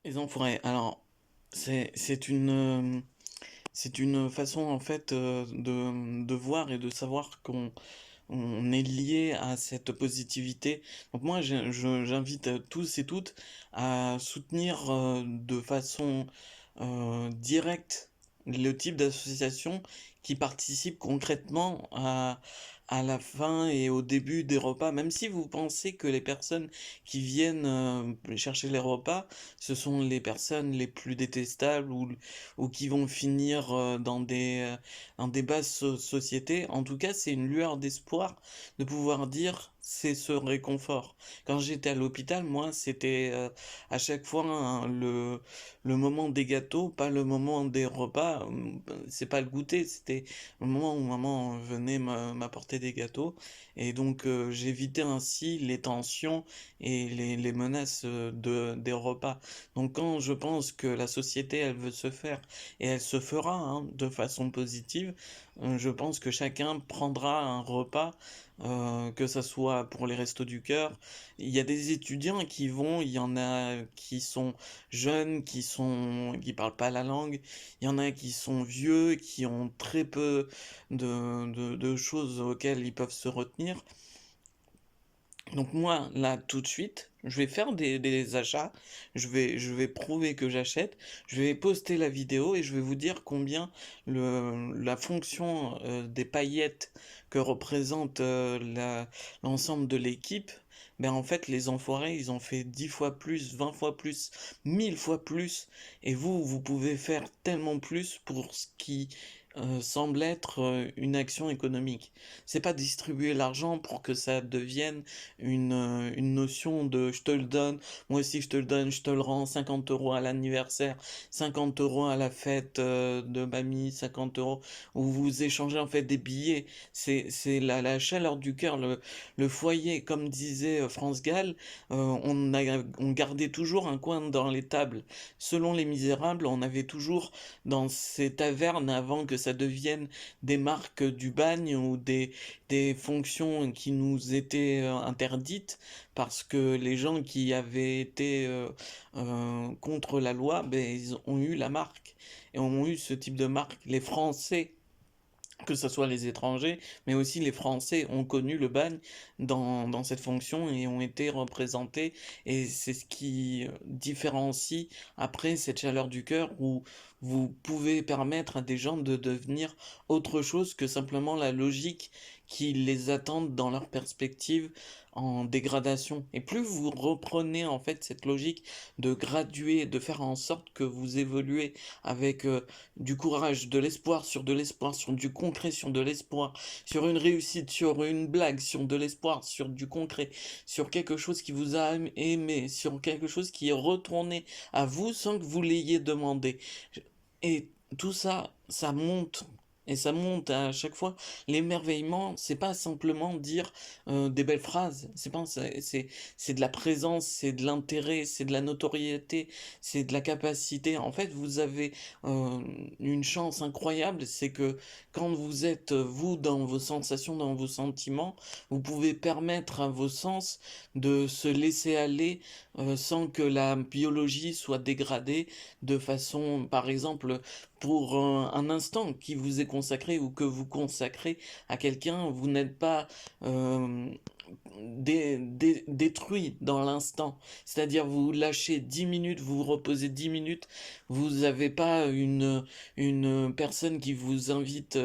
Les enfoirés. Alors, c'est une façon en fait de voir et de savoir qu'on est lié à cette positivité. Donc moi, j'invite tous et toutes à soutenir de façon directe le type d'association qui participe concrètement à la fin et au début des repas. Même si vous pensez que les personnes qui viennent chercher les repas, ce sont les personnes les plus détestables ou qui vont finir dans des basses sociétés. En tout cas, c'est une lueur d'espoir de pouvoir dire c'est ce réconfort. Quand j'étais à l'hôpital, moi, c'était à chaque fois le moment des gâteaux, pas le moment des repas. C'est pas le goûter, c'était le moment où maman venait m'apporter des gâteaux. Et donc, j'évitais ainsi les tensions et les menaces des repas. Donc quand je pense que la société, elle veut se faire, et elle se fera hein, de façon positive, je pense que chacun prendra un repas, que ça soit pour les Restos du Cœur. Il y a des étudiants qui vont, il y en a qui sont jeunes, qui parlent pas la langue, il y en a qui sont vieux, qui ont très peu de choses auxquelles ils peuvent se retenir. Donc moi, là, tout de suite, je vais faire des achats, je vais prouver que j'achète, je vais poster la vidéo et je vais vous dire combien la fonction des paillettes que représente l'ensemble de l'équipe, ben en fait, les enfoirés, ils ont fait 10 fois plus, 20 fois plus, 1000 fois plus, et vous pouvez faire tellement plus pour ce qui semble être une action économique. C'est pas distribuer l'argent pour que ça devienne une notion de je te le donne, moi aussi je te le donne, je te le rends, 50 euros à l'anniversaire, 50 euros à la fête de mamie, 50 euros, où vous échangez en fait des billets. C'est la chaleur du cœur, le foyer, comme disait France Gall, on gardait toujours un coin dans les tables. Selon les Misérables, on avait toujours dans ces tavernes, avant que ça devienne des marques du bagne ou des fonctions qui nous étaient interdites parce que les gens qui avaient été contre la loi, ben, ils ont eu la marque et ont eu ce type de marque. Les Français, que ce soit les étrangers, mais aussi les Français ont connu le bagne dans cette fonction et ont été représentés. Et c'est ce qui différencie après cette chaleur du cœur où vous pouvez permettre à des gens de devenir autre chose que simplement la logique qui les attend dans leur perspective en dégradation. Et plus vous reprenez en fait cette logique de graduer, de faire en sorte que vous évoluez avec du courage, de l'espoir, sur du concret, sur de l'espoir, sur une réussite, sur une blague, sur de l'espoir, sur du concret, sur quelque chose qui vous a aimé, sur quelque chose qui est retourné à vous sans que vous l'ayez demandé. Et tout ça, ça monte. Et ça monte à chaque fois. L'émerveillement, c'est pas simplement dire des belles phrases. C'est de la présence, c'est de l'intérêt, c'est de la notoriété, c'est de la capacité. En fait, vous avez euh, une chance incroyable, c'est que quand vous êtes vous dans vos sensations, dans vos sentiments, vous pouvez permettre à vos sens de se laisser aller sans que la biologie soit dégradée de façon, par exemple, pour un instant qui vous est consacré ou que vous consacrez à quelqu'un, vous n'êtes pas euh, détruit dans l'instant. C'est-à-dire vous lâchez 10 minutes, vous vous reposez 10 minutes, vous n'avez pas une personne qui vous invite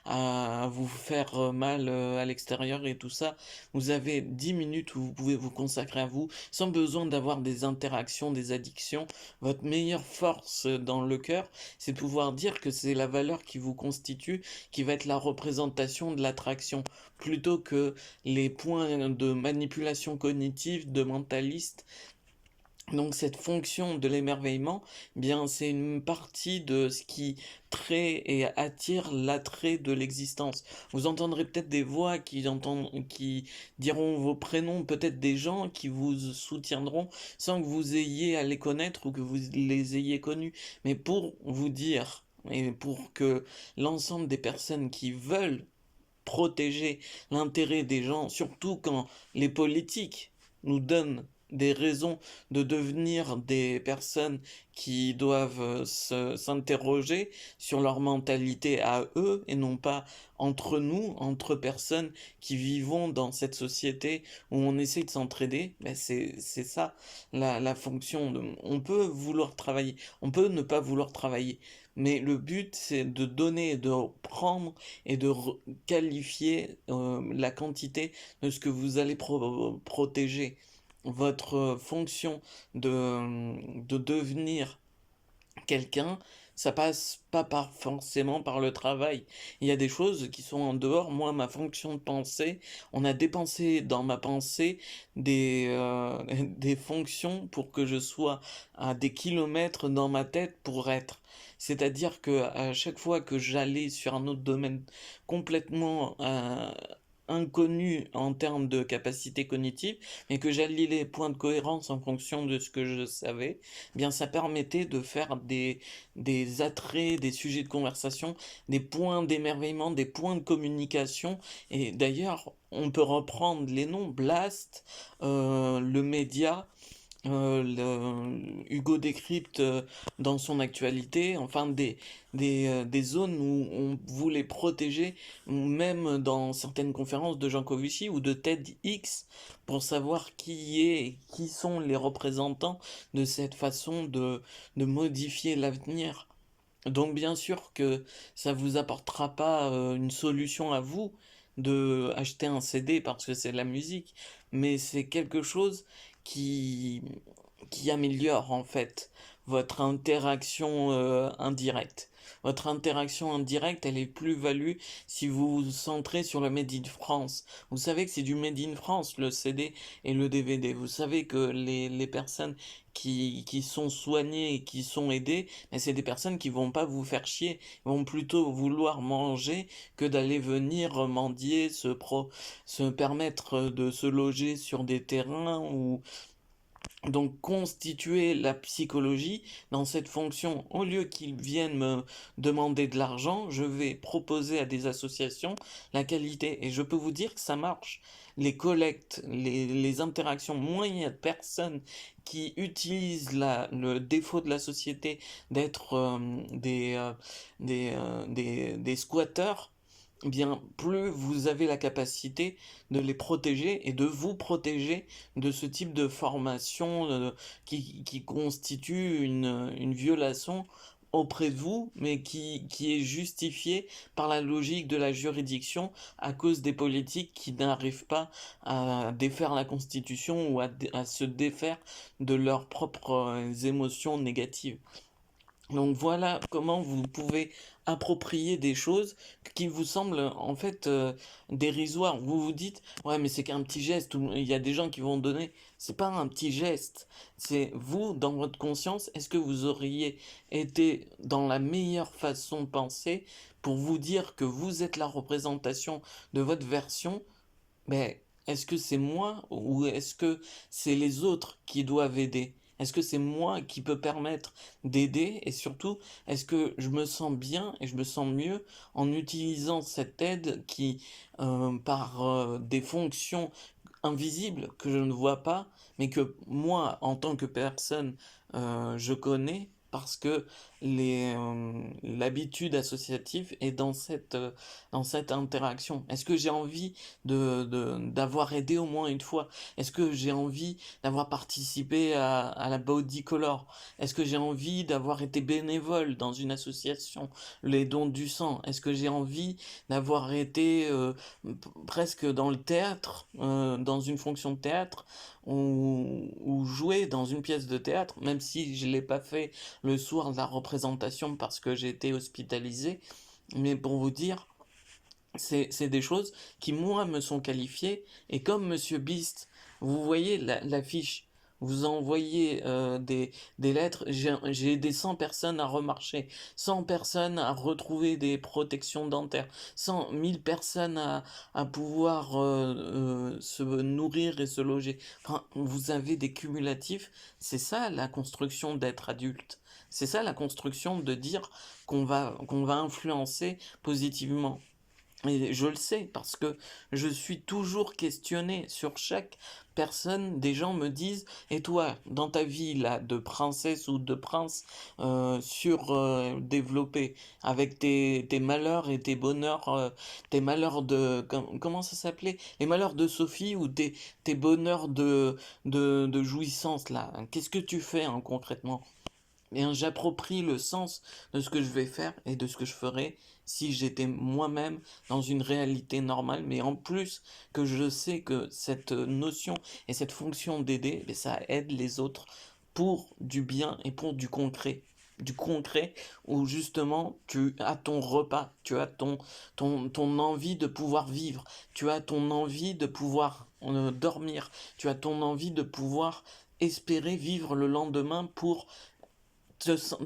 à vous faire mal à l'extérieur et tout ça. Vous avez 10 minutes où vous pouvez vous consacrer à vous sans besoin d'avoir des interactions, des addictions. Votre meilleure force dans le cœur, c'est de pouvoir dire que c'est la valeur qui vous constitue, qui va être la représentation de l'attraction, plutôt que les points de manipulation cognitive, de mentaliste. Donc cette fonction de l'émerveillement, eh bien c'est une partie de ce qui trait et attire l'attrait de l'existence. Vous entendrez peut-être des voix qui diront vos prénoms, peut-être des gens qui vous soutiendront sans que vous ayez à les connaître ou que vous les ayez connus. Mais pour vous dire et pour que l'ensemble des personnes qui veulent protéger l'intérêt des gens, surtout quand les politiques nous donnent des raisons de devenir des personnes qui doivent s'interroger sur leur mentalité à eux et non pas entre nous, entre personnes qui vivons dans cette société où on essaie de s'entraider. Ben c'est ça la fonction. On peut vouloir travailler, on peut ne pas vouloir travailler. Mais le but, c'est de donner, de prendre et de qualifier la quantité de ce que vous allez protéger. Votre fonction de devenir quelqu'un, ça passe pas forcément par le travail. Il y a des choses qui sont en dehors. Moi, ma fonction de pensée, on a dépensé dans ma pensée des fonctions pour que je sois à des kilomètres dans ma tête pour être. C'est-à-dire que à chaque fois que j'allais sur un autre domaine complètement inconnu en termes de capacité cognitive, mais que j'alliais les points de cohérence en fonction de ce que je savais, eh bien ça permettait de faire des attraits, des sujets de conversation, des points d'émerveillement, des points de communication. Et d'ailleurs, on peut reprendre les noms Blast, le média, Hugo décrypte dans son actualité, enfin des zones où on voulait protéger, ou même dans certaines conférences de Jean Covici ou de TEDx, pour savoir qui sont les représentants de cette façon de modifier l'avenir. Donc bien sûr que ça vous apportera pas une solution à vous de acheter un CD parce que c'est de la musique, mais c'est quelque chose qui, qui améliore en fait votre interaction indirecte. Votre interaction indirecte, elle est plus-value si vous vous centrez sur le Made in France. Vous savez que c'est du Made in France, le CD et le DVD. Vous savez que les personnes qui sont soignées et qui sont aidées, mais c'est des personnes qui vont pas vous faire chier, ils vont plutôt vouloir manger que d'aller venir mendier, se permettre de se loger sur des terrains ou donc constituer la psychologie dans cette fonction, au lieu qu'ils viennent me demander de l'argent, je vais proposer à des associations la qualité. Et je peux vous dire que ça marche. Les collectes, les interactions, moins il y a de personnes qui utilisent le défaut de la société d'être des squatteurs, eh bien, plus vous avez la capacité de les protéger et de vous protéger de ce type de formation qui constitue une violation auprès de vous, mais qui est justifiée par la logique de la juridiction à cause des politiques qui n'arrivent pas à défaire la Constitution ou à se défaire de leurs propres émotions négatives. Donc voilà comment vous pouvez approprier des choses qui vous semblent en fait dérisoires. Vous vous dites, ouais, mais c'est qu'un petit geste, ou il y a des gens qui vont donner. C'est pas un petit geste. C'est vous, dans votre conscience, est-ce que vous auriez été dans la meilleure façon de penser pour vous dire que vous êtes la représentation de votre version? Mais est-ce que c'est moi ou est-ce que c'est les autres qui doivent aider? Est-ce que c'est moi qui peux permettre d'aider? Et surtout, est-ce que je me sens bien et je me sens mieux en utilisant cette aide qui, par des fonctions invisibles que je ne vois pas, mais que moi, en tant que personne, je connais parce que l'habitude associative est dans cette interaction. Est-ce que j'ai envie d'avoir aidé au moins une fois? Est-ce que j'ai envie d'avoir participé à la Body Color? Est-ce que j'ai envie d'avoir été bénévole dans une association, les dons du sang? Est-ce que j'ai envie d'avoir été presque dans le théâtre, dans une fonction de théâtre, ou jouer dans une pièce de théâtre, même si je ne l'ai pas fait le soir de la représentation parce que j'ai été hospitalisé, mais pour vous dire, c'est des choses qui, moi, me sont qualifiées. Et comme Monsieur Beast, vous voyez l'affiche, vous envoyez des lettres, j'ai aidé 100 personnes à remarcher, 100 personnes à retrouver des protections dentaires, 1000 personnes à pouvoir se nourrir et se loger. Enfin, vous avez des cumulatifs. C'est ça la construction d'être adulte. C'est ça la construction de dire qu'on va influencer positivement. Et je le sais parce que je suis toujours questionné sur chaque personne. Des gens me disent, et toi, dans ta vie là, de princesse ou de prince développé, avec tes malheurs et tes bonheurs, tes malheurs comment ça s'appelait? Les malheurs de Sophie ou tes bonheurs de jouissance là. Qu'est-ce que tu fais hein, concrètement? Bien, j'approprie le sens de ce que je vais faire et de ce que je ferais si j'étais moi-même dans une réalité normale, mais en plus que je sais que cette notion et cette fonction d'aider, ben, ça aide les autres pour du bien et pour du concret. Du concret où justement tu as ton repas, tu as ton envie de pouvoir vivre, tu as ton envie de pouvoir dormir, tu as ton envie de pouvoir espérer vivre le lendemain pour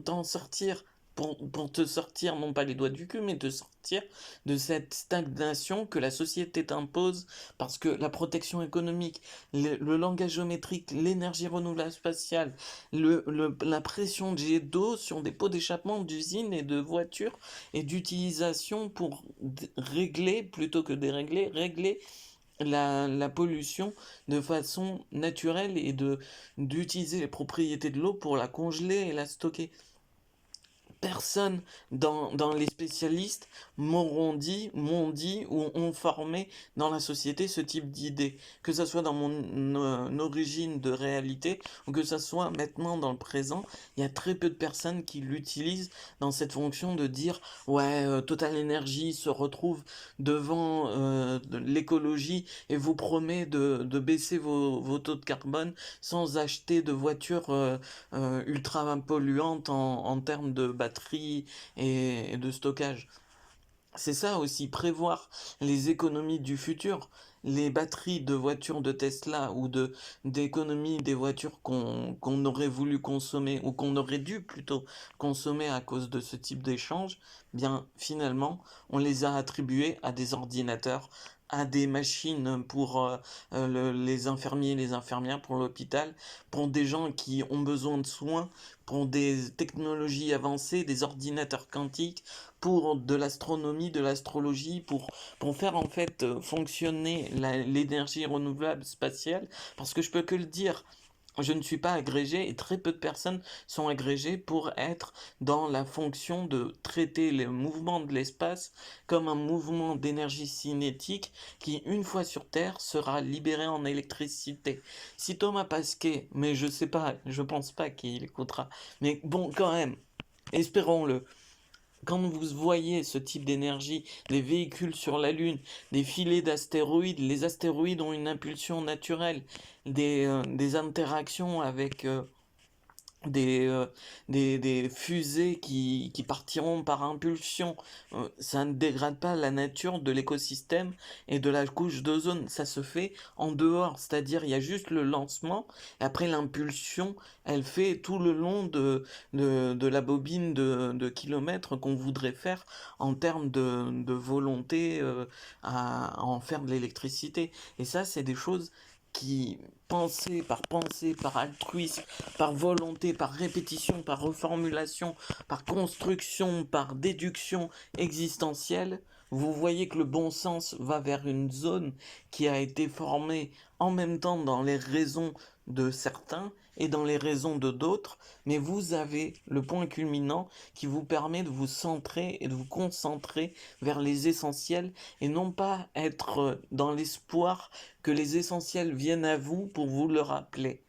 t'en sortir, pour te sortir, non pas les doigts du cul, mais te sortir de cette stagnation que la société t'impose, parce que la protection économique, le langage géométrique, l'énergie renouvelable spatiale, la pression de jet d'eau sur des pots d'échappement d'usines et de voitures, et d'utilisation pour régler, plutôt que dérégler, régler la pollution de façon naturelle et d'utiliser les propriétés de l'eau pour la congeler et la stocker. Personne dans les spécialistes m'ont dit ou ont formé dans la société ce type d'idée. Que ce soit dans mon origine de réalité ou que ce soit maintenant dans le présent, il y a très peu de personnes qui l'utilisent dans cette fonction de dire ouais, Total Energy se retrouve devant l'écologie et vous promet de baisser vos taux de carbone sans acheter de voitures ultra polluantes en termes de batterie et de stockage. C'est ça aussi, prévoir les économies du futur. Les batteries de voitures de Tesla ou d'économie des voitures qu'on aurait voulu consommer ou qu'on aurait dû plutôt consommer à cause de ce type d'échange, bien finalement, on les a attribuées à des ordinateurs, à des machines pour les infirmiers et les infirmières, pour l'hôpital, pour des gens qui ont besoin de soins, pour des technologies avancées, des ordinateurs quantiques, pour de l'astronomie, de l'astrologie, pour faire en fait fonctionner l'énergie renouvelable spatiale, parce que je peux que le dire, je ne suis pas agrégé et très peu de personnes sont agrégées pour être dans la fonction de traiter le mouvement de l'espace comme un mouvement d'énergie cinétique qui, une fois sur Terre, sera libéré en électricité. Si Thomas Pasquet, mais je sais pas, je pense pas qu'il écoutera, mais bon, quand même, espérons-le, quand vous voyez ce type d'énergie, des véhicules sur la Lune, des filets d'astéroïdes, les astéroïdes ont une impulsion naturelle, des interactions avec des, euh, des fusées qui partiront par impulsion. Ça ne dégrade pas la nature de l'écosystème et de la couche d'ozone. Ça se fait en dehors, c'est-à-dire il y a juste le lancement, et après l'impulsion, elle fait tout le long de la bobine de kilomètres qu'on voudrait faire en termes de volonté à en faire de l'électricité. Et ça, c'est des choses qui, pensée, par altruisme, par volonté, par répétition, par reformulation, par construction, par déduction existentielle, vous voyez que le bon sens va vers une zone qui a été formée en même temps dans les raisons de certains et dans les raisons de d'autres, mais vous avez le point culminant qui vous permet de vous centrer et de vous concentrer vers les essentiels et non pas être dans l'espoir que les essentiels viennent à vous pour vous le rappeler.